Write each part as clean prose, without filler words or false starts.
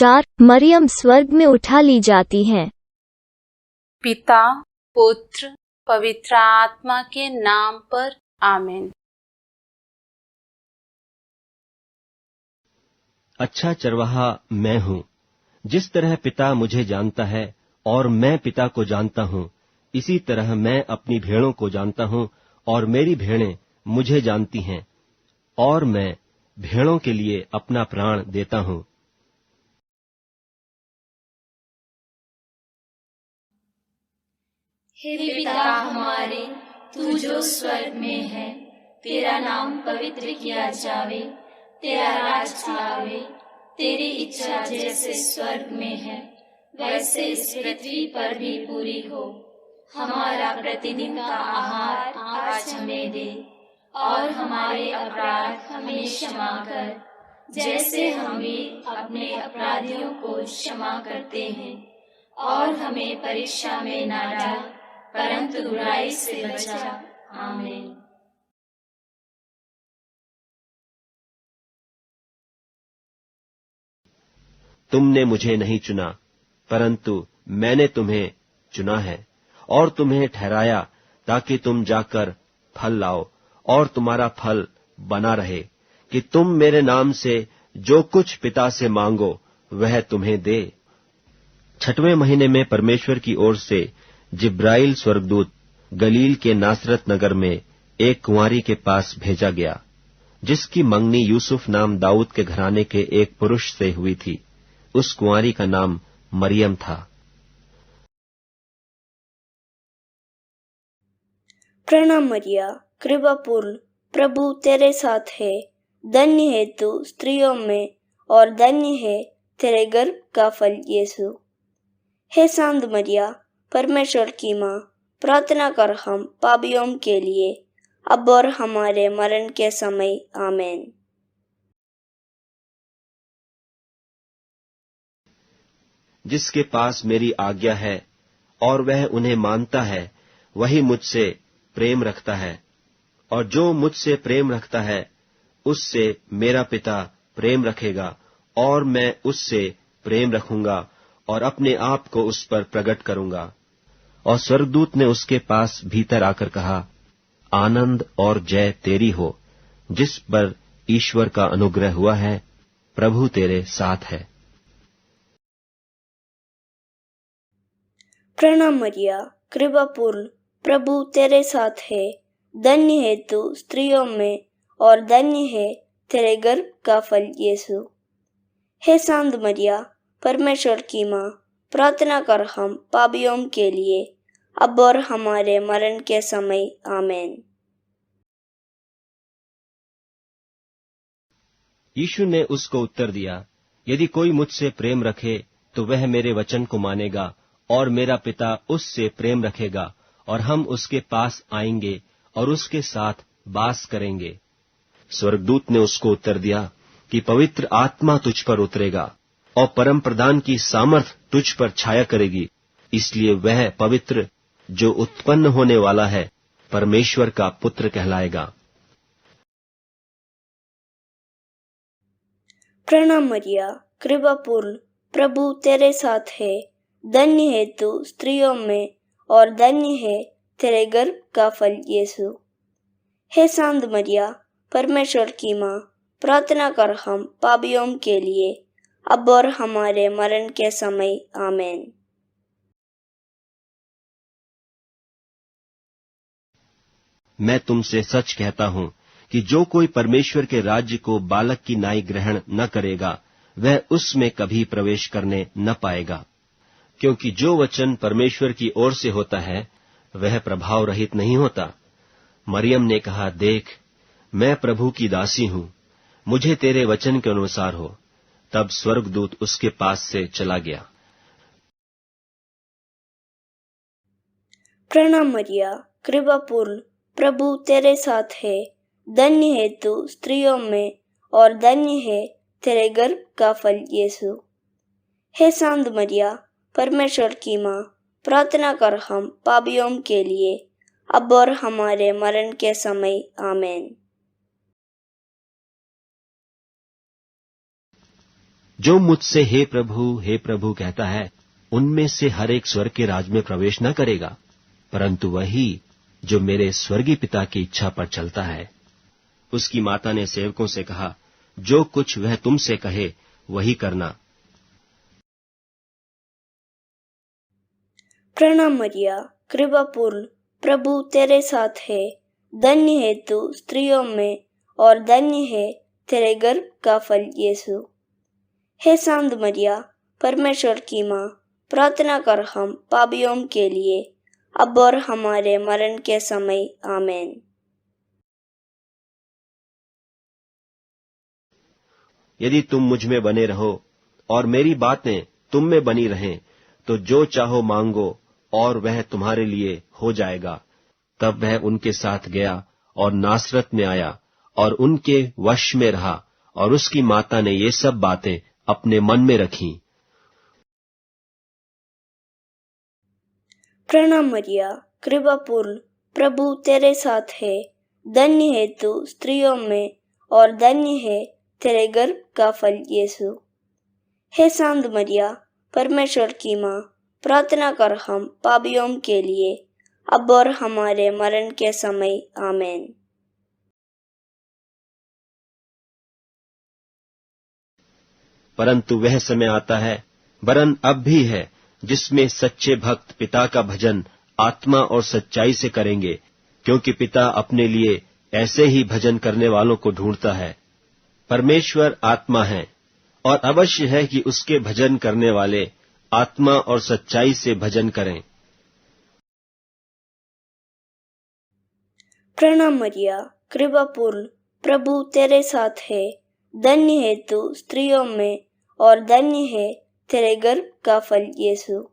4 मरियम स्वर्ग में उठा ली जाती हैं। पिता, पुत्र, पवित्र आत्मा के नाम पर आमीन। अच्छा चरवाहा मैं हूँ। जिस तरह पिता मुझे जानता है और मैं पिता को जानता हूँ, इसी तरह मैं अपनी भेड़ों को जानता हूँ और मेरी भेड़ें मुझे जानती हैं, और मैं भेड़ों के लिए अपना प्राण देता हूँ। हे पिता हमारे, तू जो स्वर्ग में है, तेरा नाम पवित्र किया जावे, तेरा राज आवे, तेरी इच्छा जैसे स्वर्ग में है वैसे इस पृथ्वी पर भी पूरी हो। हमारा प्रतिदिन का आहार आज हमें दे, और हमारे अपराध हमें क्षमा कर, जैसे हम भी अपने अपराधियों को क्षमा करते हैं, और हमें परीक्षा में न डाल, परंतु बुराई से बचा। आमीन। तुमने मुझे नहीं चुना, परंतु मैंने तुम्हें चुना है और तुम्हें ठहराया, ताकि तुम जाकर फल लाओ और तुम्हारा फल बना रहे, कि तुम मेरे नाम से जो कुछ पिता से मांगो वह तुम्हें दे। 6वें महीने में परमेश्वर की ओर से जिब्राइल स्वर्गदूत गलील के नासरत नगर में एक कुंवारी के पास भेजा गया, जिसकी मंगनी यूसुफ नाम दाऊद के घराने के एक पुरुष से हुई थी। उस कुंवारी का नाम मरियम था। प्रणाम मरिया, कृपापूर्ण, प्रभु तेरे साथ है। धन्य है तू स्त्रियों में, और धन्य है तेरे गर्भ का फल यीशु। हे शांत मरिया, परमेश्वर की माँ, प्रार्थना कर हम पापियों के लिए, अब और हमारे मरण के समय। आमीन। जिसके पास मेरी आज्ञा है और वह उन्हें मानता है, वही मुझसे प्रेम रखता है, और जो मुझसे प्रेम रखता है उससे मेरा पिता प्रेम रखेगा, और मैं उससे प्रेम रखूंगा और अपने आप को उस पर प्रकट करूंगा। और स्वर्गदूत ने उसके पास भीतर आकर कहा, आनंद और जय तेरी हो, जिस पर ईश्वर का अनुग्रह हुआ है, प्रभु तेरे साथ है। प्रणाम मरिया, कृपापूर्ण, प्रभु तेरे साथ है। धन्य है तू स्त्रियों में, और धन्य है तेरे गर्भ का फल यीशु। हे शांत मरिया, परमेश्वर की माँ, प्रार्थना कर हम पापियों के लिए, अब और हमारे मरण के समय। आमीन। यीशु ने उसको उत्तर दिया, यदि कोई मुझसे प्रेम रखे तो वह मेरे वचन को मानेगा, और मेरा पिता उससे प्रेम रखेगा, और हम उसके पास आएंगे और उसके साथ वास करेंगे। स्वर्गदूत ने उसको उत्तर दिया कि पवित्र आत्मा तुझ पर उतरेगा और परम प्रधान की सामर्थ तुझ पर छाया करेगी, इसलिए वह पवित्र जो उत्पन्न होने वाला है परमेश्वर का पुत्र कहलाएगा। प्रणाम मरिया, कृपापूर्ण, प्रभु तेरे साथ है। धन्य है तू स्त्रियों में, और धन्य है तेरे गर्भ का फल यीशु। हे शांत मरिया, परमेश्वर की माँ, प्रार्थना कर हम पापियों के लिए, अब और हमारे मरण के समय। आमीन। मैं तुमसे सच कहता हूँ कि जो कोई परमेश्वर के राज्य को बालक की नाई ग्रहण न करेगा, वह उसमें कभी प्रवेश करने न पाएगा। क्योंकि जो वचन परमेश्वर की ओर से होता है वह प्रभाव रहित नहीं होता। मरियम ने कहा, देख, मैं प्रभु की दासी हूँ, मुझे तेरे वचन के अनुसार हो। तब स्वर्गदूत उसके पास से चला गया। प्रणाम मरिया, कृपापूर्ण, प्रभु तेरे साथ है। धन्य है तू स्त्रियों में, और धन्य है तेरे गर्भ का फल यीशु। हे शांत मरिया, परमेश्वर की माँ, प्रार्थना कर हम पापियों के लिए, अब और हमारे मरण के समय। आमीन। जो मुझसे हे प्रभु कहता है, उनमें से हर एक स्वर्ग के राज में प्रवेश न करेगा, परंतु वही जो मेरे स्वर्गीय पिता की इच्छा पर चलता है। उसकी माता ने सेवकों से कहा, जो कुछ वह तुमसे कहे वही करना। प्रणाम मरिया, कृपा पूर्ण, प्रभु तेरे साथ है। धन्य है तू स्त्रियों में और धन्य है तेरे गर्भ का फल यीशु। हे शांत मरिया, परमेश्वर की माँ, प्रार्थना कर हम पापियों के लिए, अब और हमारे मरण के समय। आमीन। यदि तुम मुझ में बने रहो और मेरी बातें तुम में बनी रहें, तो जो चाहो मांगो और वह तुम्हारे लिए हो जाएगा। तब वह उनके साथ गया और नासरत में आया और उनके वश में रहा, और उसकी माता ने ये सब बातें अपने मन में रखीं। प्रणाम मरिया, कृपा पूर्ण, प्रभु तेरे साथ है। धन्य है तू स्त्रियों में और धन्य है तेरे गर्भ का फल यीशु। हे शांत मरिया, परमेश्वर की माँ, प्रार्थना कर हम पापियों के लिए, अब और हमारे मरण के समय। आमीन। परंतु वह समय आता है, वरन अब भी है, जिसमें सच्चे भक्त पिता का भजन आत्मा और सच्चाई से करेंगे, क्योंकि पिता अपने लिए ऐसे ही भजन करने वालों को ढूंढता है। परमेश्वर आत्मा है, और अवश्य है कि उसके भजन करने वाले आत्मा और सच्चाई से भजन करें। प्रणाम मरिया, कृपा पूर्ण, प्रभु तेरे साथ है। धन्य है तू स्त्रियों में और धन्य है तेरे गर्भ का फल यीशु।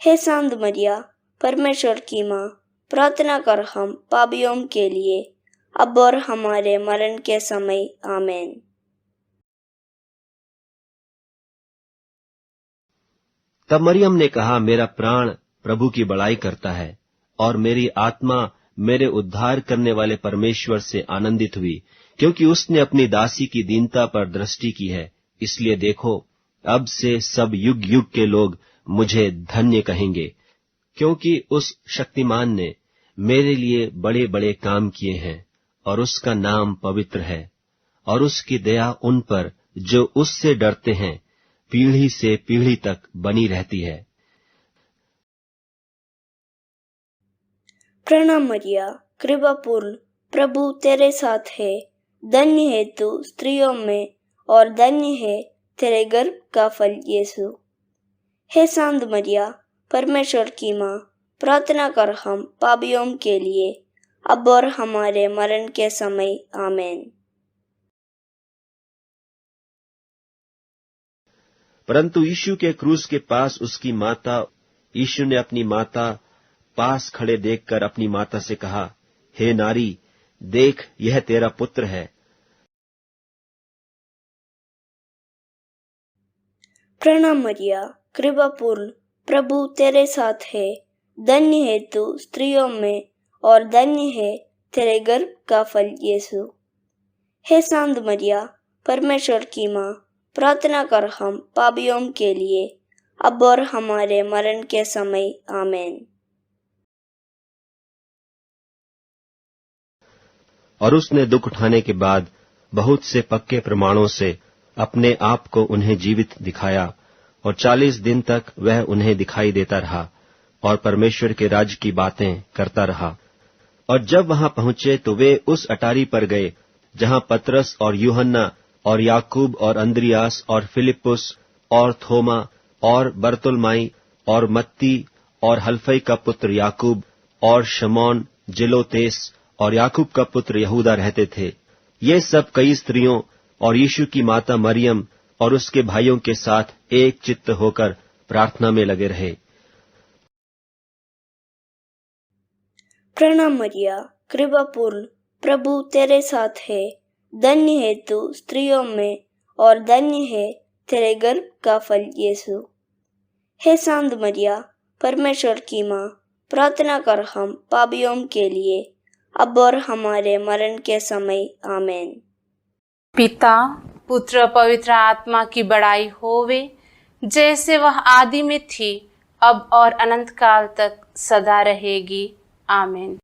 हे शांत मरिया, परमेश्वर की माँ, प्रार्थना कर हम पापियों के लिए, अब और हमारे मरण के समय। आमीन। तब मरियम ने कहा, मेरा प्राण प्रभु की बड़ाई करता है, और मेरी आत्मा मेरे उद्धार करने वाले परमेश्वर से आनंदित हुई, क्योंकि उसने अपनी दासी की दीनता पर दृष्टि की है। इसलिए देखो, अब से सब युग युग के लोग मुझे धन्य कहेंगे, क्योंकि उस शक्तिमान ने मेरे लिए बड़े बड़े काम किए हैं, और उसका नाम पवित्र है, और उसकी दया उन पर जो उससे डरते हैं पीढ़ी से पीढ़ी तक बनी रहती है। प्रणाम मरिया, कृपा पूर्ण, प्रभु तेरे साथ है। धन्य है तू स्त्रियों में और धन्य है तेरे गर्भ का फल यीशु। हे शांत मरिया, परमेश्वर की माँ, प्रार्थना कर हम पापियों के लिए, अब और हमारे मरण के समय। आमीन। परंतु यीशु के क्रूस के पास उसकी माता, यीशु ने अपनी माता पास खड़े देखकर अपनी माता से कहा, हे नारी, देख, यह तेरा पुत्र है। प्रणाम मरिया, कृपा पूर्ण, प्रभु तेरे साथ है। धन्य है तू स्त्रियों में और धन्य है तेरे गर्भ का फल यीशु। हे शांत मरिया, परमेश्वर की माँ, प्रार्थना कर हम पापियों के लिए, अब और हमारे मरण के समय। आमीन। और उसने दुख उठाने के बाद बहुत से पक्के प्रमाणों से अपने आप को उन्हें जीवित दिखाया, और 40 दिन तक वह उन्हें दिखाई देता रहा और परमेश्वर के राज्य की बातें करता रहा। और जब वहां पहुंचे तो वे उस अटारी पर गए जहां पतरस और यूहन्ना और याकूब और अंद्रियास और फिलिपुस और थोमा और बरतुलमाई और मत्ती और हल्फई का पुत्र याकूब और शमौन जिलोतेस और याकूब का पुत्र यहूदा रहते थे। ये सब कई स्त्रियों और यीशु की माता मरियम और उसके भाइयों के साथ एक चित्त होकर प्रार्थना में लगे रहे। प्रणाम मरिया, कृपा पूर्ण, प्रभु तेरे साथ है। धन्य है तू स्त्रियों में और धन्य है तेरे गर्भ का फल यीशु। हे शांत मरिया, परमेश्वर की माँ, प्रार्थना कर हम पापियों के लिए, अब और हमारे मरण के समय। आमीन। पिता पुत्र पवित्र आत्मा की बड़ाई होवे, जैसे वह आदि में थी, अब और अनंत काल तक सदा रहेगी। आमीन।